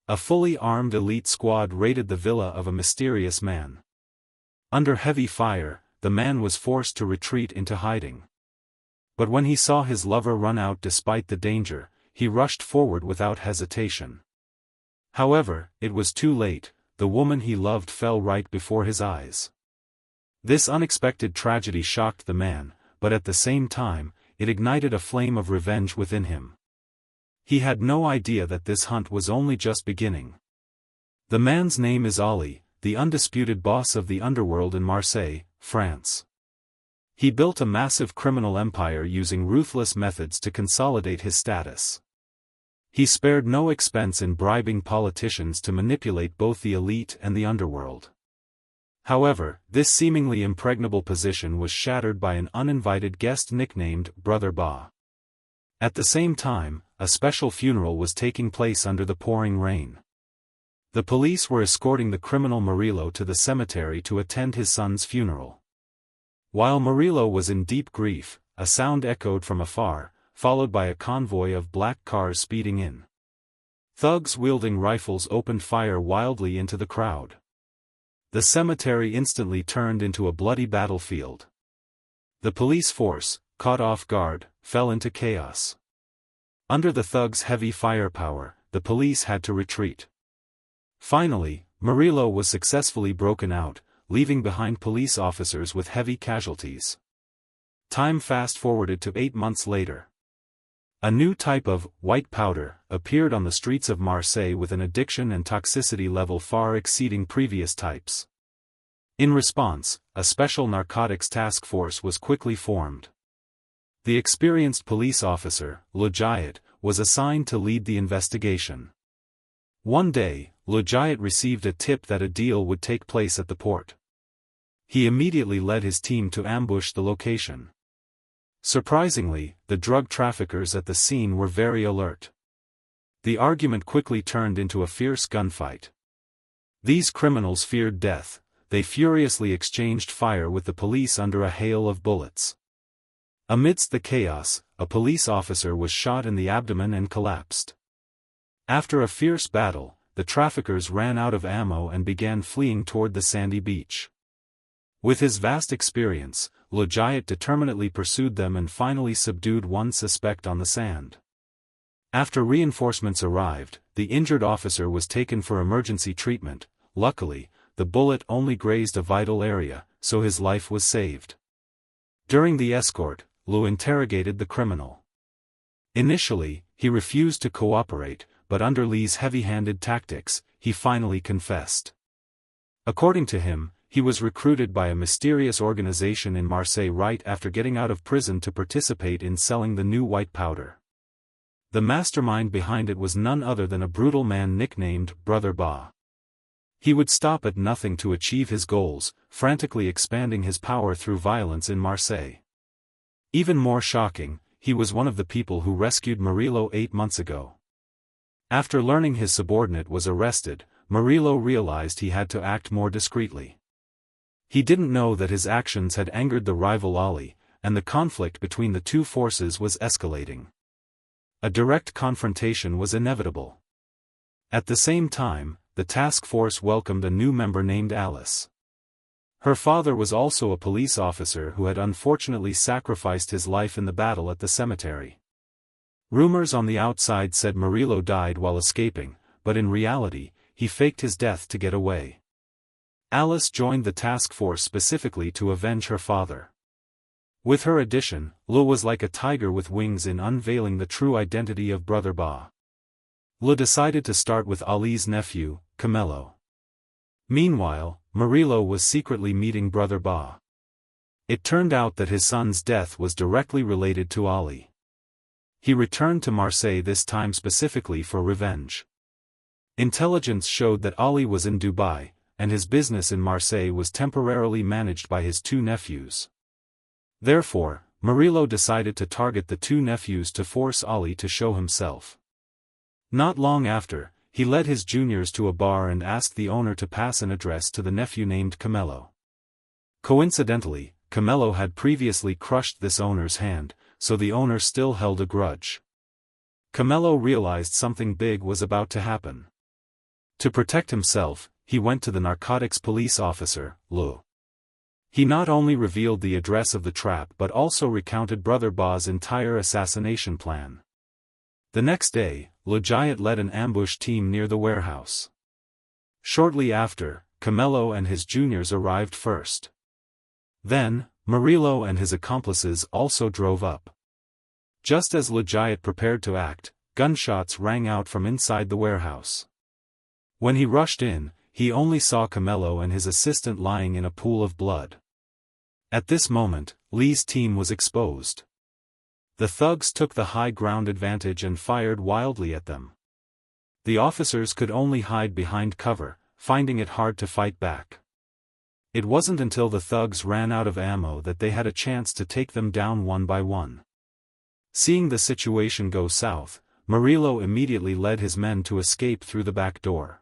A fully armed elite squad raided the villa of a mysterious man. Under heavy fire, the man was forced to retreat into hiding. But when he saw his lover run out despite the danger, he rushed forward without hesitation. However, it was too late. The woman he loved fell right before his eyes. This unexpected tragedy shocked the man, but at the same time, it ignited a flame of revenge within him. He had no idea that this hunt was only just beginning. The man's name is Ali, the undisputed boss of the Underworld in Marseille, France. He built a massive criminal empire using ruthless methods to consolidate his status. He spared no expense in bribing politicians to manipulate both the elite and the underworld. However, this seemingly impregnable position was shattered by an uninvited guest nicknamed Brother Ba. At the same time, a special funeral was taking place under the pouring rain. The police were escorting the criminal Murillo to the cemetery to attend his son's funeral. While Murillo was in deep grief, a sound echoed from afar, followed by a convoy of black cars speeding in. Thugs wielding rifles opened fire wildly into the crowd. The cemetery instantly turned into a bloody battlefield. The police force, caught off guard, fell into chaos. Under the thugs' heavy firepower, the police had to retreat. Finally, Murillo was successfully broken out, leaving behind police officers with heavy casualties. Time fast-forwarded to 8 months later. A new type of white powder appeared on the streets of Marseille with an addiction and toxicity level far exceeding previous types. In response, a special narcotics task force was quickly formed. The experienced police officer, Lujayat, was assigned to lead the investigation. One day, Lujayat received a tip that a deal would take place at the port. He immediately led his team to ambush the location. Surprisingly, the drug traffickers at the scene were very alert. The argument quickly turned into a fierce gunfight. These criminals feared death. They furiously exchanged fire with the police under a hail of bullets. Amidst the chaos, a police officer was shot in the abdomen and collapsed. After a fierce battle, the traffickers ran out of ammo and began fleeing toward the sandy beach. With his vast experience, Lujayat determinedly pursued them and finally subdued one suspect on the sand. After reinforcements arrived, the injured officer was taken for emergency treatment. Luckily, the bullet only grazed a vital area, so his life was saved. During the escort, Lu interrogated the criminal. Initially, he refused to cooperate, but under Li's heavy-handed tactics, he finally confessed. According to him, he was recruited by a mysterious organization in Marseille right after getting out of prison to participate in selling the new white powder. The mastermind behind it was none other than a brutal man nicknamed Brother Ba. He would stop at nothing to achieve his goals, frantically expanding his power through violence in Marseille. Even more shocking, he was one of the people who rescued Murillo 8 months ago. After learning his subordinate was arrested, Murillo realized he had to act more discreetly. He didn't know that his actions had angered the rival Ali, and the conflict between the two forces was escalating. A direct confrontation was inevitable. At the same time, the task force welcomed a new member named Alice. Her father was also a police officer who had unfortunately sacrificed his life in the battle at the cemetery. Rumors on the outside said Murillo died while escaping, but in reality, he faked his death to get away. Alice joined the task force specifically to avenge her father. With her addition, Lu was like a tiger with wings in unveiling the true identity of Brother Ba. Lu decided to start with Ali's nephew, Camelo. Meanwhile, Murillo was secretly meeting Brother Ba. It turned out that his son's death was directly related to Ali. He returned to Marseille this time specifically for revenge. Intelligence showed that Ali was in Dubai, and his business in Marseille was temporarily managed by his 2 nephews. Therefore, Murillo decided to target the 2 nephews to force Ali to show himself. Not long after, he led his juniors to a bar and asked the owner to pass an address to the nephew named Camelo. Coincidentally, Camelo had previously crushed this owner's hand, so the owner still held a grudge. Camelo realized something big was about to happen. To protect himself, he went to the narcotics police officer, Lu. He not only revealed the address of the trap but also recounted Brother Ba's entire assassination plan. The next day, Lujayat led an ambush team near the warehouse. Shortly after, Camelo and his juniors arrived first. Then, Murillo and his accomplices also drove up. Just as Lujayat prepared to act, gunshots rang out from inside the warehouse. When he rushed in, he only saw Camelo and his assistant lying in a pool of blood. At this moment, Lee's team was exposed. The thugs took the high ground advantage and fired wildly at them. The officers could only hide behind cover, finding it hard to fight back. It wasn't until the thugs ran out of ammo that they had a chance to take them down one by one. Seeing the situation go south, Murillo immediately led his men to escape through the back door.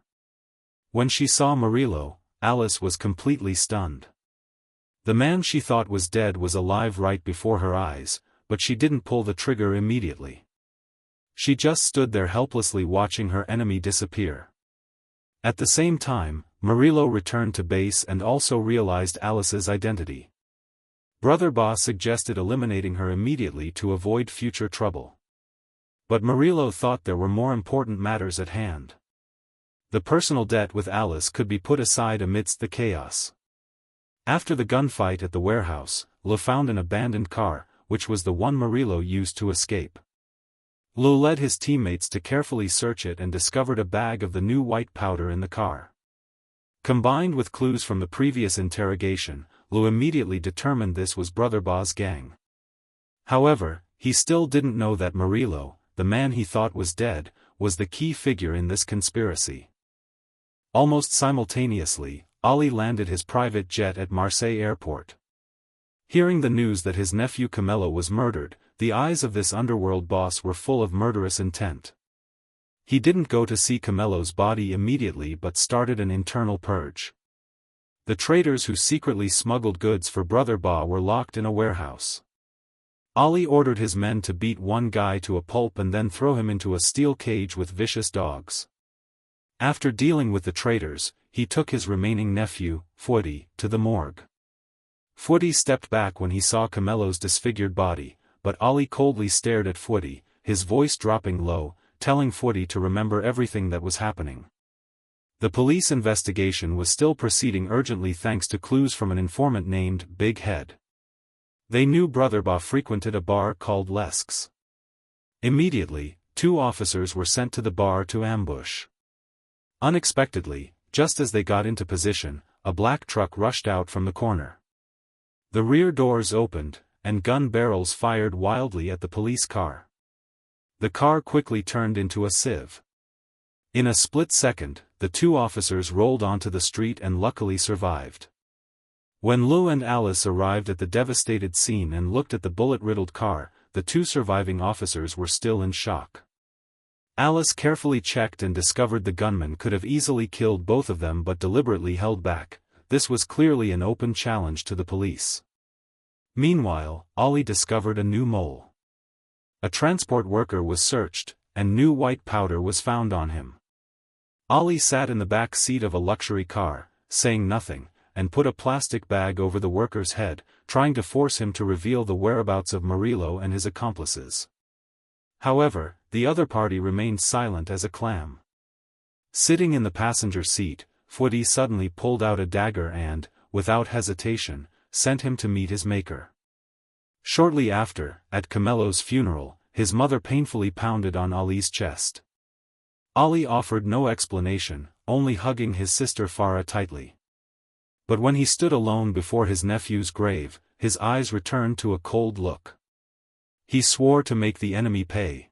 When she saw Murillo, Alice was completely stunned. The man she thought was dead was alive right before her eyes, but she didn't pull the trigger immediately. She just stood there helplessly watching her enemy disappear. At the same time, Murillo returned to base and also realized Alice's identity. Brother Ba suggested eliminating her immediately to avoid future trouble. But Murillo thought there were more important matters at hand. The personal debt with Alice could be put aside amidst the chaos. After the gunfight at the warehouse, Lu found an abandoned car, which was the one Murillo used to escape. Lu led his teammates to carefully search it and discovered a bag of the new white powder in the car. Combined with clues from the previous interrogation, Lu immediately determined this was Brother Ba's gang. However, he still didn't know that Murillo, the man he thought was dead, was the key figure in this conspiracy. Almost simultaneously, Ali landed his private jet at Marseille airport. Hearing the news that his nephew Camelo was murdered, the eyes of this underworld boss were full of murderous intent. He didn't go to see Camelo's body immediately but started an internal purge. The traders who secretly smuggled goods for Brother Ba were locked in a warehouse. Ali ordered his men to beat one guy to a pulp and then throw him into a steel cage with vicious dogs. After dealing with the traders, he took his remaining nephew, Foudy, to the morgue. Foudy stepped back when he saw Camelo's disfigured body, but Ali coldly stared at Foudy, his voice dropping low, telling Foudy to remember everything that was happening. The police investigation was still proceeding urgently thanks to clues from an informant named Big Head. They knew Brother Ba frequented a bar called Lesque's. Immediately, 2 officers were sent to the bar to ambush. Unexpectedly, just as they got into position, a black truck rushed out from the corner. The rear doors opened, and gun barrels fired wildly at the police car. The car quickly turned into a sieve. In a split second, the 2 officers rolled onto the street and luckily survived. When Lu and Alice arrived at the devastated scene and looked at the bullet-riddled car, the 2 surviving officers were still in shock. Alice carefully checked and discovered the gunman could have easily killed both of them but deliberately held back. This was clearly an open challenge to the police. Meanwhile, Ali discovered a new mole. A transport worker was searched, and new white powder was found on him. Ali sat in the back seat of a luxury car, saying nothing, and put a plastic bag over the worker's head, trying to force him to reveal the whereabouts of Murillo and his accomplices. However, the other party remained silent as a clam. Sitting in the passenger seat, Foudy suddenly pulled out a dagger and, without hesitation, sent him to meet his maker. Shortly after, at Camelo's funeral, his mother painfully pounded on Ali's chest. Ali offered no explanation, only hugging his sister Farah tightly. But when he stood alone before his nephew's grave, his eyes returned to a cold look. He swore to make the enemy pay.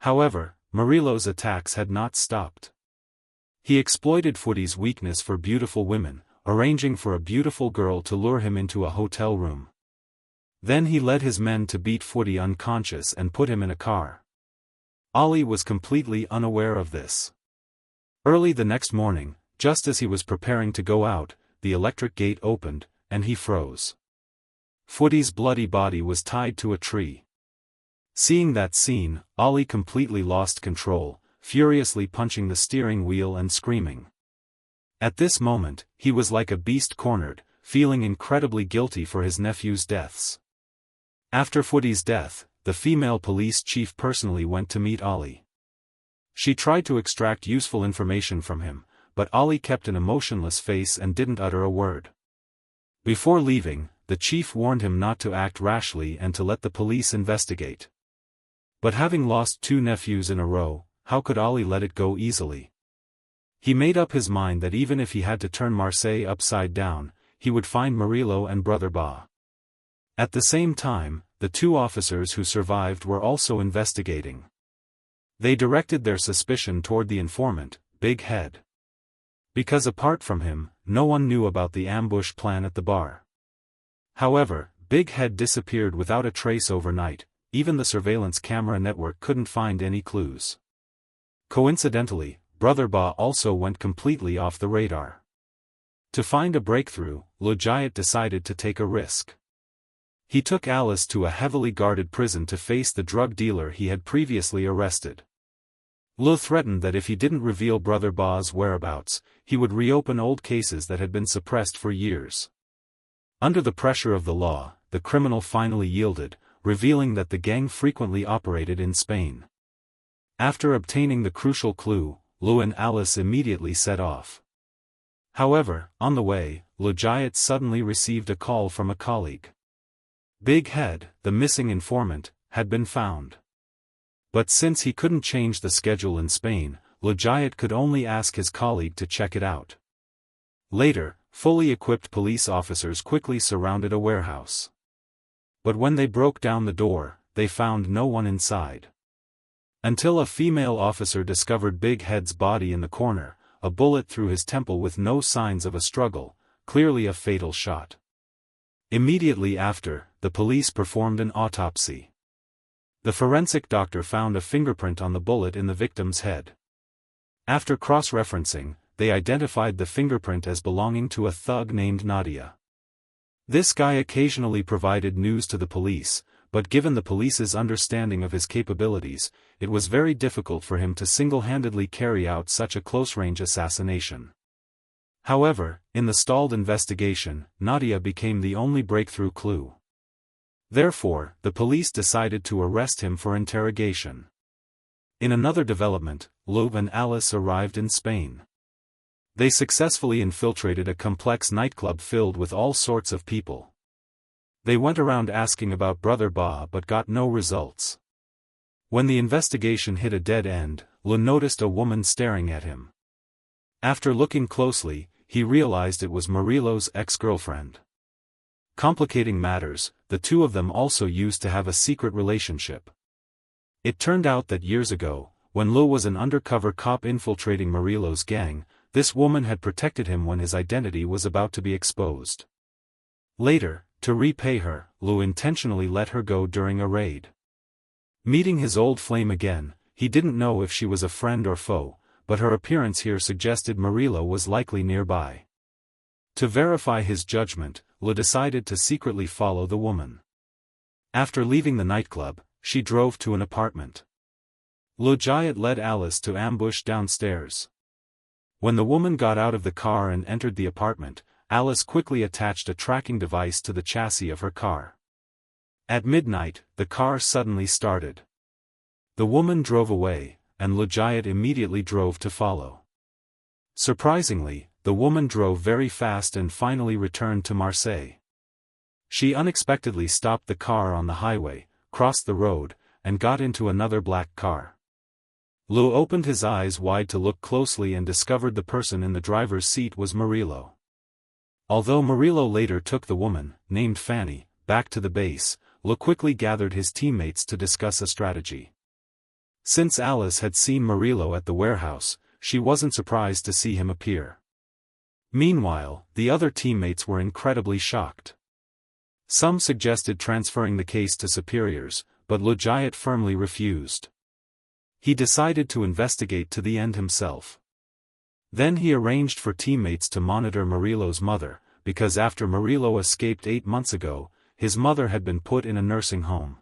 However, Murillo's attacks had not stopped. He exploited Foudy's weakness for beautiful women, arranging for a beautiful girl to lure him into a hotel room. Then he led his men to beat Foudy unconscious and put him in a car. Ali was completely unaware of this. Early the next morning, just as he was preparing to go out, the electric gate opened, and he froze. Foudy's bloody body was tied to a tree. Seeing that scene, Ali completely lost control, furiously punching the steering wheel and screaming. At this moment, he was like a beast cornered, feeling incredibly guilty for his nephew's deaths. After Footy's death, the female police chief personally went to meet Ollie. She tried to extract useful information from him, but Ollie kept an emotionless face and didn't utter a word. Before leaving, the chief warned him not to act rashly and to let the police investigate. But having lost 2 nephews in a row, how could Ollie let it go easily? He made up his mind that even if he had to turn Marseille upside down, he would find Murillo and Brother Ba. At the same time, the 2 officers who survived were also investigating. They directed their suspicion toward the informant, Big Head. Because apart from him, no one knew about the ambush plan at the bar. However, Big Head disappeared without a trace overnight. Even the surveillance camera network couldn't find any clues. Coincidentally, Brother Ba also went completely off the radar. To find a breakthrough, Lojayat decided to take a risk. He took Alice to a heavily guarded prison to face the drug dealer he had previously arrested. Lo threatened that if he didn't reveal Brother Ba's whereabouts, he would reopen old cases that had been suppressed for years. Under the pressure of the law, the criminal finally yielded, revealing that the gang frequently operated in Spain. After obtaining the crucial clue, Lo and Alice immediately set off. However, on the way, Lojayat suddenly received a call from a colleague. Big Head, the missing informant, had been found. But since he couldn't change the schedule in Spain, Lojayat could only ask his colleague to check it out. Later, fully equipped police officers quickly surrounded a warehouse. But when they broke down the door, they found no one inside. Until a female officer discovered Big Head's body in the corner, a bullet through his temple with no signs of a struggle, clearly a fatal shot. Immediately after, the police performed an autopsy. The forensic doctor found a fingerprint on the bullet in the victim's head. After cross-referencing, they identified the fingerprint as belonging to a thug named Nadia. This guy occasionally provided news to the police, but given the police's understanding of his capabilities, it was very difficult for him to single-handedly carry out such a close-range assassination. However, in the stalled investigation, Nadia became the only breakthrough clue. Therefore, the police decided to arrest him for interrogation. In another development, Lo and Alice arrived in Spain. They successfully infiltrated a complex nightclub filled with all sorts of people. They went around asking about Brother Ba but got no results. When the investigation hit a dead end, Lo noticed a woman staring at him. After looking closely, he realized it was Murillo's ex-girlfriend. Complicating matters, the 2 of them also used to have a secret relationship. It turned out that years ago, when Lo was an undercover cop infiltrating Murillo's gang, this woman had protected him when his identity was about to be exposed. Later, to repay her, Lo intentionally let her go during a raid. Meeting his old flame again, he didn't know if she was a friend or foe, but her appearance here suggested Murillo was likely nearby. To verify his judgment, Lo decided to secretly follow the woman. After leaving the nightclub, she drove to an apartment. Lojayat led Alice to ambush downstairs. When the woman got out of the car and entered the apartment, Alice quickly attached a tracking device to the chassis of her car. At midnight, the car suddenly started. The woman drove away, and Lojayat immediately drove to follow. Surprisingly, the woman drove very fast and finally returned to Marseille. She unexpectedly stopped the car on the highway, crossed the road, and got into another black car. Lo opened his eyes wide to look closely and discovered the person in the driver's seat was Murillo. Although Murillo later took the woman, named Fanny, back to the base, Lo quickly gathered his teammates to discuss a strategy. Since Alice had seen Murillo at the warehouse, she wasn't surprised to see him appear. Meanwhile, the other teammates were incredibly shocked. Some suggested transferring the case to superiors, but Lojayat firmly refused. He decided to investigate to the end himself. Then he arranged for teammates to monitor Murillo's mother, because after Murillo escaped 8 months ago, his mother had been put in a nursing home.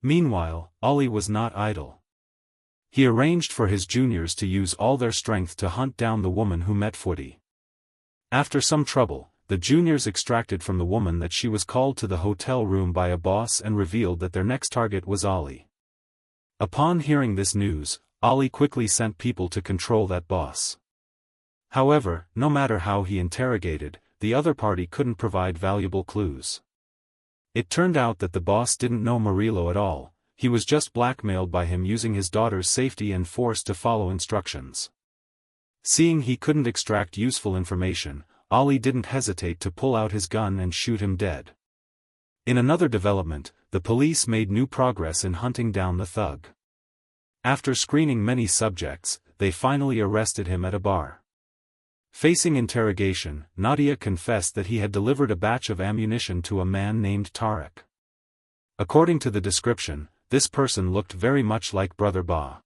Meanwhile, Ollie was not idle. He arranged for his juniors to use all their strength to hunt down the woman who met Footy. After some trouble, the juniors extracted from the woman that she was called to the hotel room by a boss and revealed that their next target was Ollie. Upon hearing this news, Ollie quickly sent people to control that boss. However, no matter how he interrogated, the other party couldn't provide valuable clues. It turned out that the boss didn't know Murillo at all. He was just blackmailed by him using his daughter's safety and forced to follow instructions. Seeing he couldn't extract useful information, Ollie didn't hesitate to pull out his gun and shoot him dead. In another development, the police made new progress in hunting down the thug. After screening many subjects, they finally arrested him at a bar. Facing interrogation, Nadia confessed that he had delivered a batch of ammunition to a man named Tarek. According to the description, this person looked very much like Brother Ba.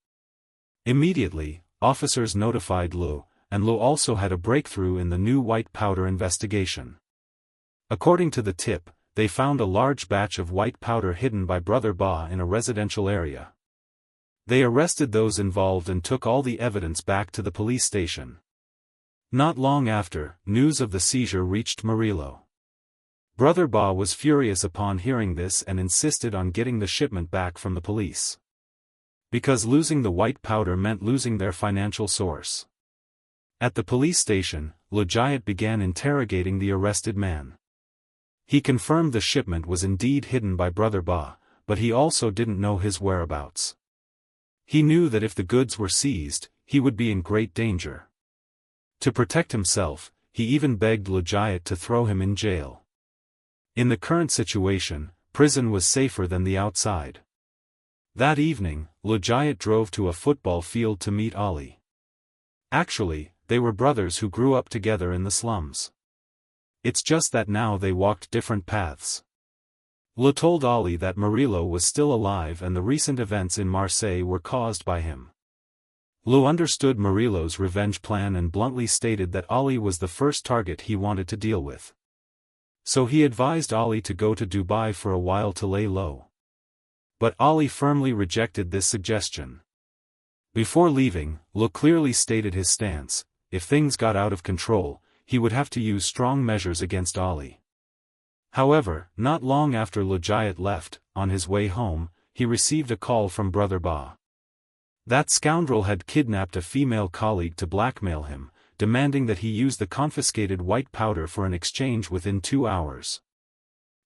Immediately, officers notified Lu, and Lu also had a breakthrough in the new white powder investigation. According to the tip, they found a large batch of white powder hidden by Brother Ba in a residential area. They arrested those involved and took all the evidence back to the police station. Not long after, news of the seizure reached Murillo. Brother Ba was furious upon hearing this and insisted on getting the shipment back from the police. Because losing the white powder meant losing their financial source. At the police station, Lujayat began interrogating the arrested man. He confirmed the shipment was indeed hidden by Brother Ba, but he also didn't know his whereabouts. He knew that if the goods were seized, he would be in great danger. To protect himself, he even begged Lujayat to throw him in jail. In the current situation, prison was safer than the outside. That evening, Lujayat drove to a football field to meet Ali. Actually, they were brothers who grew up together in the slums. It's just that now they walked different paths. Lu told Ali that Murillo was still alive and the recent events in Marseille were caused by him. Lu understood Murillo's revenge plan and bluntly stated that Ali was the first target he wanted to deal with. So he advised Ali to go to Dubai for a while to lay low. But Ali firmly rejected this suggestion. Before leaving, Lu clearly stated his stance: if things got out of control, he would have to use strong measures against Ali. However, not long after Lujayat left, on his way home, he received a call from Brother Ba. That scoundrel had kidnapped a female colleague to blackmail him, demanding that he use the confiscated white powder for an exchange within 2 hours.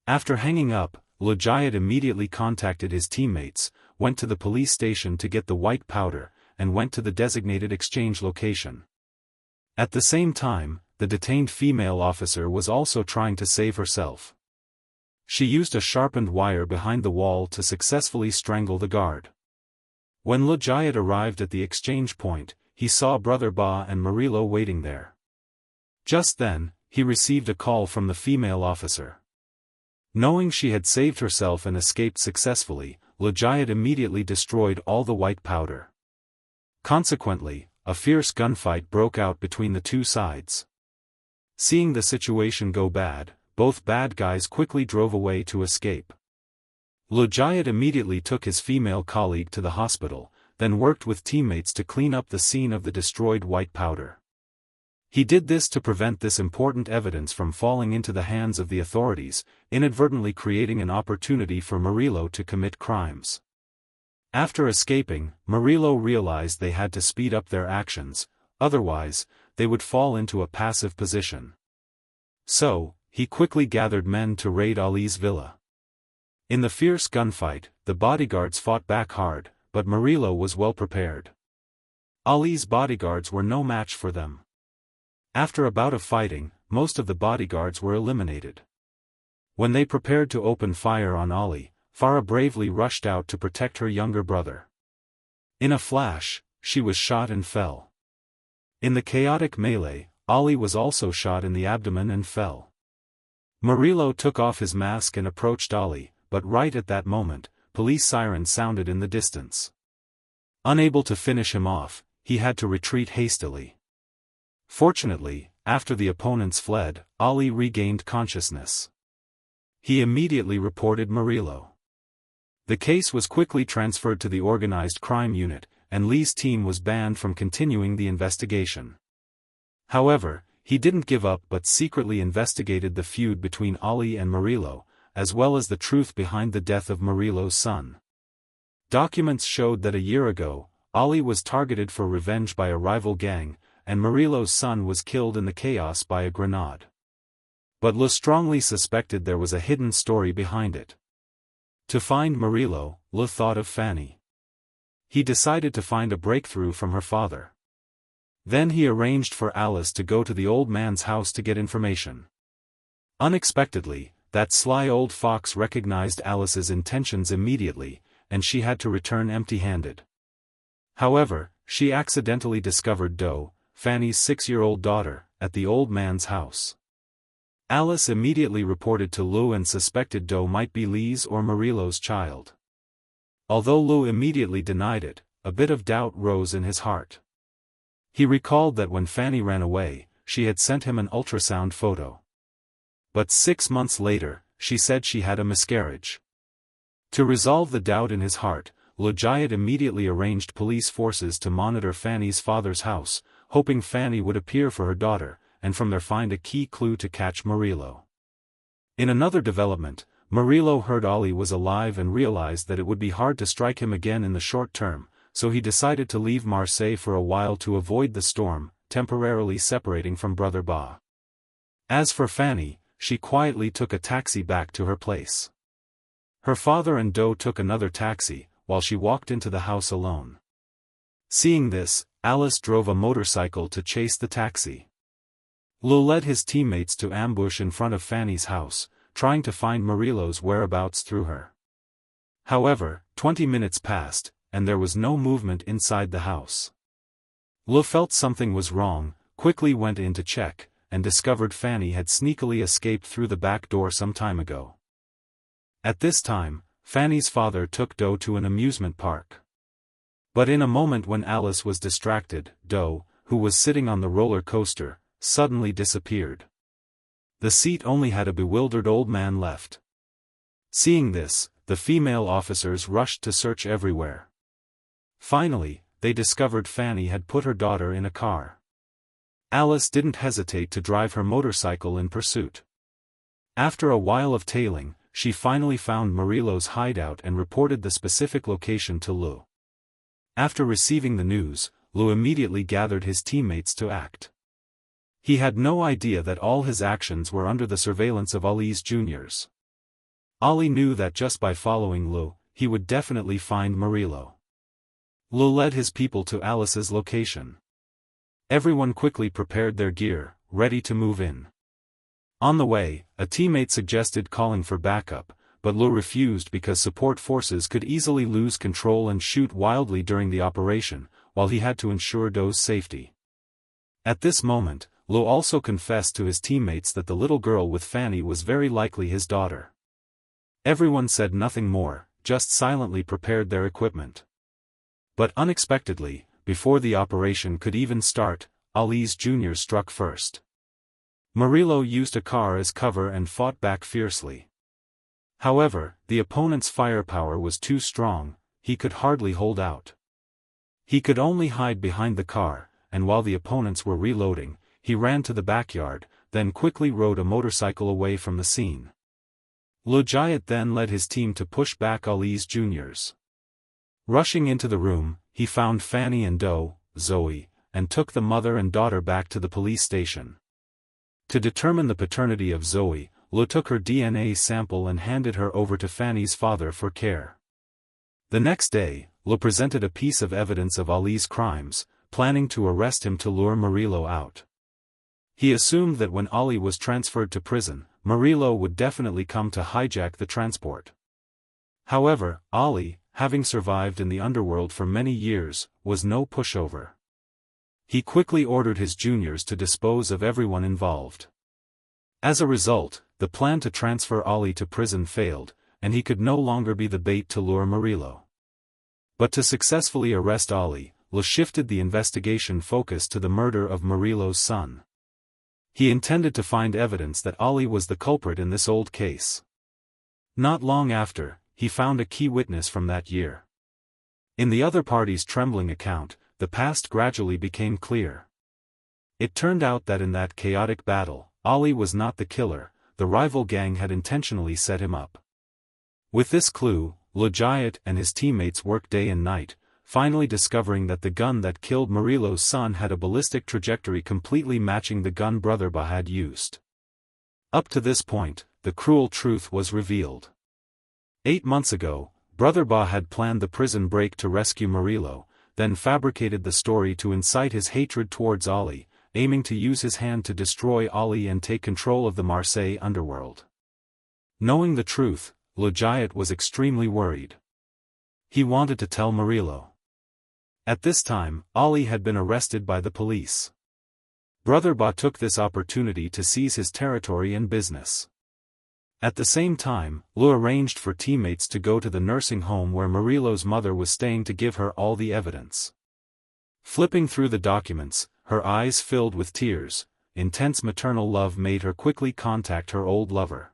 After hanging up, Lujayat immediately contacted his teammates, went to the police station to get the white powder, and went to the designated exchange location. At the same time, the detained female officer was also trying to save herself. She used a sharpened wire behind the wall to successfully strangle the guard. When Lujayat arrived at the exchange point, he saw Brother Ba and Murillo waiting there. Just then, he received a call from the female officer. Knowing she had saved herself and escaped successfully, Lujayat immediately destroyed all the white powder. Consequently, a fierce gunfight broke out between the two sides. Seeing the situation go bad, both bad guys quickly drove away to escape. Lujayat immediately took his female colleague to the hospital, then worked with teammates to clean up the scene of the destroyed white powder. He did this to prevent this important evidence from falling into the hands of the authorities, inadvertently creating an opportunity for Murillo to commit crimes. After escaping, Murillo realized they had to speed up their actions, otherwise, they would fall into a passive position. So, he quickly gathered men to raid Ali's villa. In the fierce gunfight, the bodyguards fought back hard, but Murillo was well prepared. Ali's bodyguards were no match for them. After a bout of fighting, most of the bodyguards were eliminated. When they prepared to open fire on Ali, Farah bravely rushed out to protect her younger brother. In a flash, she was shot and fell. In the chaotic melee, Ali was also shot in the abdomen and fell. Murillo took off his mask and approached Ali, but right at that moment, police sirens sounded in the distance. Unable to finish him off, he had to retreat hastily. Fortunately, after the opponents fled, Ali regained consciousness. He immediately reported Murillo. The case was quickly transferred to the organized crime unit, and Lee's team was banned from continuing the investigation. However, he didn't give up but secretly investigated the feud between Ollie and Murillo, as well as the truth behind the death of Murillo's son. Documents showed that a year ago, Ollie was targeted for revenge by a rival gang, and Murillo's son was killed in the chaos by a grenade. But Lee strongly suspected there was a hidden story behind it. To find Murillo, Lee thought of Fanny. He decided to find a breakthrough from her father. Then he arranged for Alice to go to the old man's house to get information. Unexpectedly, that sly old fox recognized Alice's intentions immediately, and she had to return empty-handed. However, she accidentally discovered Doe, Fanny's 6-year-old daughter, at the old man's house. Alice immediately reported to Lou and suspected Doe might be Lee's or Murillo's child. Although Lou immediately denied it, a bit of doubt rose in his heart. He recalled that when Fanny ran away, she had sent him an ultrasound photo. But 6 months later, she said she had a miscarriage. To resolve the doubt in his heart, Lujayat immediately arranged police forces to monitor Fanny's father's house, hoping Fanny would appear for her daughter, and from there find a key clue to catch Murillo. In another development, Murillo heard Ollie was alive and realized that it would be hard to strike him again in the short term, so he decided to leave Marseille for a while to avoid the storm, temporarily separating from Brother Ba. As for Fanny, she quietly took a taxi back to her place. Her father and Doe took another taxi, while she walked into the house alone. Seeing this, Alice drove a motorcycle to chase the taxi. Lou led his teammates to ambush in front of Fanny's house, trying to find Murillo's whereabouts through her. However, 20 minutes passed, and there was no movement inside the house. Lou felt something was wrong, quickly went in to check, and discovered Fanny had sneakily escaped through the back door some time ago. At this time, Fanny's father took Doe to an amusement park. But in a moment when Alice was distracted, Doe, who was sitting on the roller coaster, suddenly disappeared. The seat only had a bewildered old man left. Seeing this, the female officers rushed to search everywhere. Finally, they discovered Fanny had put her daughter in a car. Alice didn't hesitate to drive her motorcycle in pursuit. After a while of tailing, she finally found Murillo's hideout and reported the specific location to Lou. After receiving the news, Lou immediately gathered his teammates to act. He had no idea that all his actions were under the surveillance of Ollie's juniors. Ollie knew that just by following Lou, he would definitely find Murillo. Lou led his people to Alice's location. Everyone quickly prepared their gear, ready to move in. On the way, a teammate suggested calling for backup, but Lou refused because support forces could easily lose control and shoot wildly during the operation, while he had to ensure Doe's safety. At this moment, Lou also confessed to his teammates that the little girl with Fanny was very likely his daughter. Everyone said nothing more, just silently prepared their equipment. But unexpectedly, before the operation could even start, Ollie's juniors struck first. Murillo used a car as cover and fought back fiercely. However, the opponent's firepower was too strong, he could hardly hold out. He could only hide behind the car, and while the opponents were reloading, he ran to the backyard, then quickly rode a motorcycle away from the scene. Lujayat then led his team to push back Ollie's juniors. Rushing into the room, he found Fanny and Doe, Zoe, and took the mother and daughter back to the police station. To determine the paternity of Zoe, Lou took her DNA sample and handed her over to Fanny's father for care. The next day, Lou presented a piece of evidence of Ollie's crimes, planning to arrest him to lure Murillo out. He assumed that when Ollie was transferred to prison, Murillo would definitely come to hijack the transport. However, Ollie, having survived in the underworld for many years, was no pushover. He quickly ordered his juniors to dispose of everyone involved. As a result, the plan to transfer Ollie to prison failed, and he could no longer be the bait to lure Murillo. But to successfully arrest Ollie, Lou shifted the investigation focus to the murder of Murillo's son. He intended to find evidence that Ollie was the culprit in this old case. Not long after, he found a key witness from that year. In the other party's trembling account, the past gradually became clear. It turned out that in that chaotic battle, Ali was not the killer, the rival gang had intentionally set him up. With this clue, Lujayat and his teammates worked day and night, finally discovering that the gun that killed Murillo's son had a ballistic trajectory completely matching the gun Brother Ba had used. Up to this point, the cruel truth was revealed. 8 months ago, Brother Ba had planned the prison break to rescue Murillo, then fabricated the story to incite his hatred towards Ali, aiming to use his hand to destroy Ali and take control of the Marseille underworld. Knowing the truth, Lujayat was extremely worried. He wanted to tell Murillo. At this time, Ali had been arrested by the police. Brother Ba took this opportunity to seize his territory and business. At the same time, Lu arranged for teammates to go to the nursing home where Murillo's mother was staying to give her all the evidence. Flipping through the documents, her eyes filled with tears, intense maternal love made her quickly contact her old lover.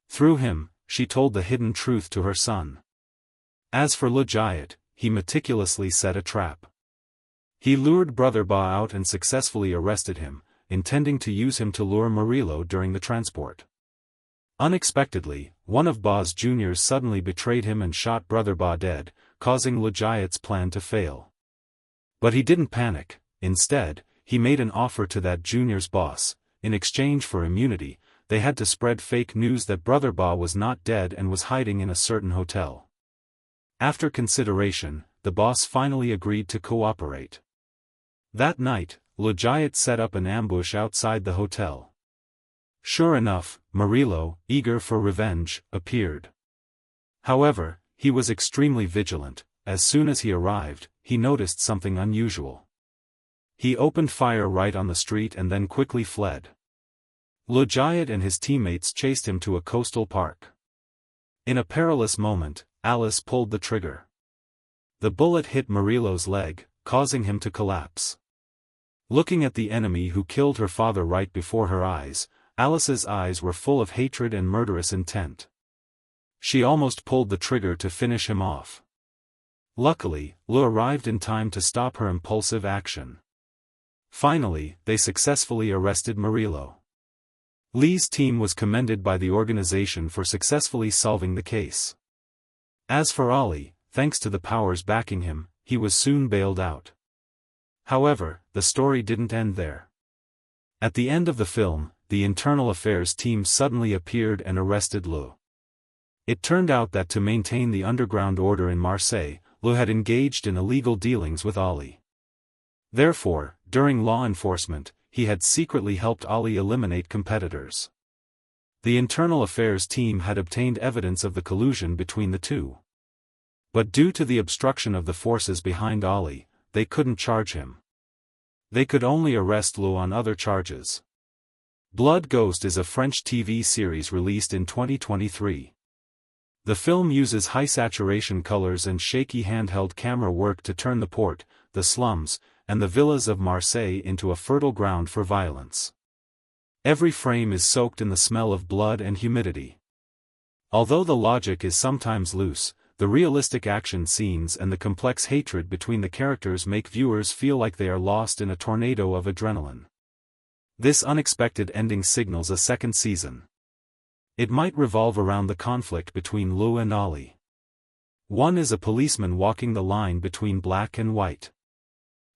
Through him, she told the hidden truth to her son. As for Lujayat, he meticulously set a trap. He lured Brother Ba out and successfully arrested him, intending to use him to lure Murillo during the transport. Unexpectedly, one of Ba's juniors suddenly betrayed him and shot Brother Ba dead, causing Lujayat's plan to fail. But he didn't panic. Instead, he made an offer to that junior's boss. In exchange for immunity, they had to spread fake news that Brother Ba was not dead and was hiding in a certain hotel. After consideration, the boss finally agreed to cooperate. That night, Lujayat set up an ambush outside the hotel. Sure enough, Murillo, eager for revenge, appeared. However, he was extremely vigilant. As soon as he arrived, he noticed something unusual. He opened fire right on the street and then quickly fled. Lujayat and his teammates chased him to a coastal park. In a perilous moment, Alice pulled the trigger. The bullet hit Murillo's leg, causing him to collapse. Looking at the enemy who killed her father right before her eyes, Alice's eyes were full of hatred and murderous intent. She almost pulled the trigger to finish him off. Luckily, Lu arrived in time to stop her impulsive action. Finally, they successfully arrested Murillo. Lee's team was commended by the organization for successfully solving the case. As for Ali, thanks to the powers backing him, he was soon bailed out. However, the story didn't end there. At the end of the film, the internal affairs team suddenly appeared and arrested Lu. It turned out that to maintain the underground order in Marseille, Lu had engaged in illegal dealings with Ali. Therefore, during law enforcement, he had secretly helped Ali eliminate competitors. The internal affairs team had obtained evidence of the collusion between the two. But due to the obstruction of the forces behind Ali, they couldn't charge him. They could only arrest Lu on other charges. Blood Ghost is a French TV series released in 2023. The film uses high-saturation colors and shaky handheld camera work to turn the port, the slums, and the villas of Marseille into a fertile ground for violence. Every frame is soaked in the smell of blood and humidity. Although the logic is sometimes loose, the realistic action scenes and the complex hatred between the characters make viewers feel like they are lost in a tornado of adrenaline. This unexpected ending signals a second season. It might revolve around the conflict between Lu and Ali. One is a policeman walking the line between black and white.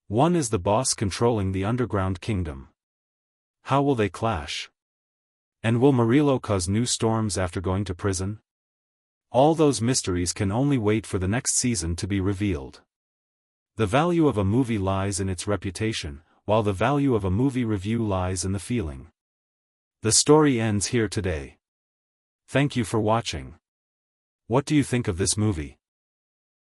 One is the boss controlling the underground kingdom. How will they clash? And will Murillo cause new storms after going to prison? All those mysteries can only wait for the next season to be revealed. The value of a movie lies in its reputation, while the value of a movie review lies in the feeling. The story ends here today. Thank you for watching. What do you think of this movie?